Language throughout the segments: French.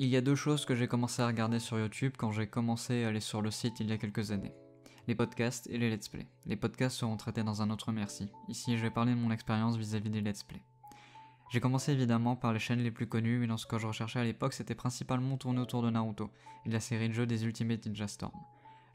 Il y a deux choses que j'ai commencé à regarder sur YouTube quand j'ai commencé à aller sur le site il y a quelques années. Les podcasts et les let's play. Les podcasts seront traités dans un autre merci. Ici, je vais parler de mon expérience vis-à-vis des let's play. J'ai commencé évidemment par les chaînes les plus connues, mais dans ce que je recherchais à l'époque, c'était principalement tourné autour de Naruto et de la série de jeux des Ultimate Ninja Storm.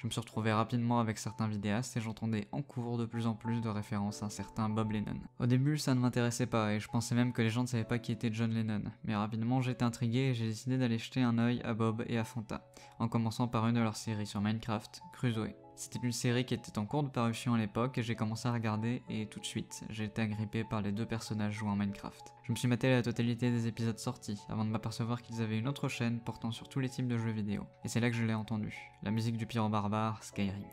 Je me suis retrouvé rapidement avec certains vidéastes et j'entendais en cours de plus en plus de références à un certain Bob Lennon. Au début, ça ne m'intéressait pas et je pensais même que les gens ne savaient pas qui était John Lennon, mais rapidement j'étais intrigué et j'ai décidé d'aller jeter un œil à Bob et à Fanta, en commençant par une de leurs séries sur Minecraft, Crusoe. C'était une série qui était en cours de parution à l'époque et j'ai commencé à regarder et tout de suite, j'ai été agrippé par les deux personnages jouant à Minecraft. Je me suis maté la totalité des épisodes sortis avant de m'apercevoir qu'ils avaient une autre chaîne portant sur tous les types de jeux vidéo. Et c'est là que je l'ai entendu, la musique du pyro barbare, Skyrim.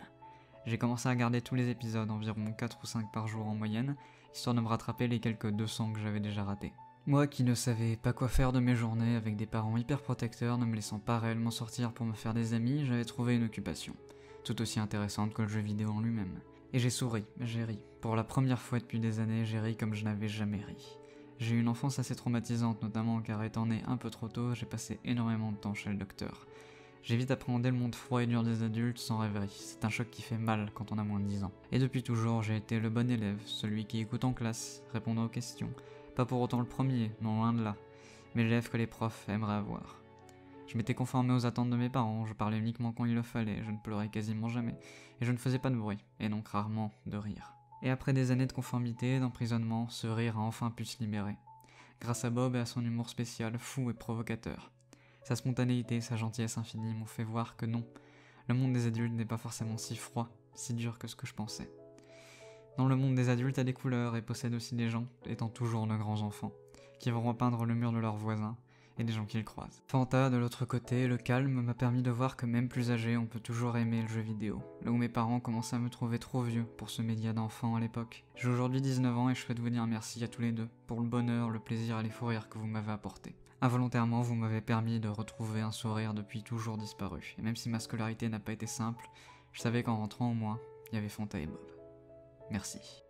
J'ai commencé à regarder tous les épisodes, environ 4 ou 5 par jour en moyenne, histoire de me rattraper les quelques 200 que j'avais déjà ratés. Moi qui ne savais pas quoi faire de mes journées avec des parents hyper protecteurs ne me laissant pas réellement sortir pour me faire des amis, j'avais trouvé une occupation, tout aussi intéressante que le jeu vidéo en lui-même. Et j'ai souri, j'ai ri. Pour la première fois depuis des années, j'ai ri comme je n'avais jamais ri. J'ai eu une enfance assez traumatisante, notamment car étant né un peu trop tôt, j'ai passé énormément de temps chez le docteur. J'ai vite appréhendé le monde froid et dur des adultes sans rêverie, c'est un choc qui fait mal quand on a moins de 10 ans. Et depuis toujours, j'ai été le bon élève, celui qui écoute en classe, répondant aux questions. Pas pour autant le premier, non loin de là, mais l'élève que les profs aimeraient avoir. Je m'étais conformé aux attentes de mes parents, je parlais uniquement quand il le fallait, je ne pleurais quasiment jamais, et je ne faisais pas de bruit, et donc rarement de rire. Et après des années de conformité, d'emprisonnement, ce rire a enfin pu se libérer. Grâce à Bob et à son humour spécial, fou et provocateur. Sa spontanéité, sa gentillesse infinie m'ont fait voir que non, le monde des adultes n'est pas forcément si froid, si dur que ce que je pensais. Dans le monde des adultes a des couleurs et possède aussi des gens, étant toujours de grands enfants, qui vont repeindre le mur de leurs voisins, et des gens qu'ils croisent. Fanta, de l'autre côté, le calme m'a permis de voir que même plus âgé, on peut toujours aimer le jeu vidéo, là où mes parents commençaient à me trouver trop vieux pour ce média d'enfant à l'époque. J'ai aujourd'hui 19 ans et je souhaite vous dire merci à tous les deux, pour le bonheur, le plaisir et les fous rires que vous m'avez apportés. Involontairement, vous m'avez permis de retrouver un sourire depuis toujours disparu, et même si ma scolarité n'a pas été simple, je savais qu'en rentrant au moins, il y avait Fanta et Bob. Merci.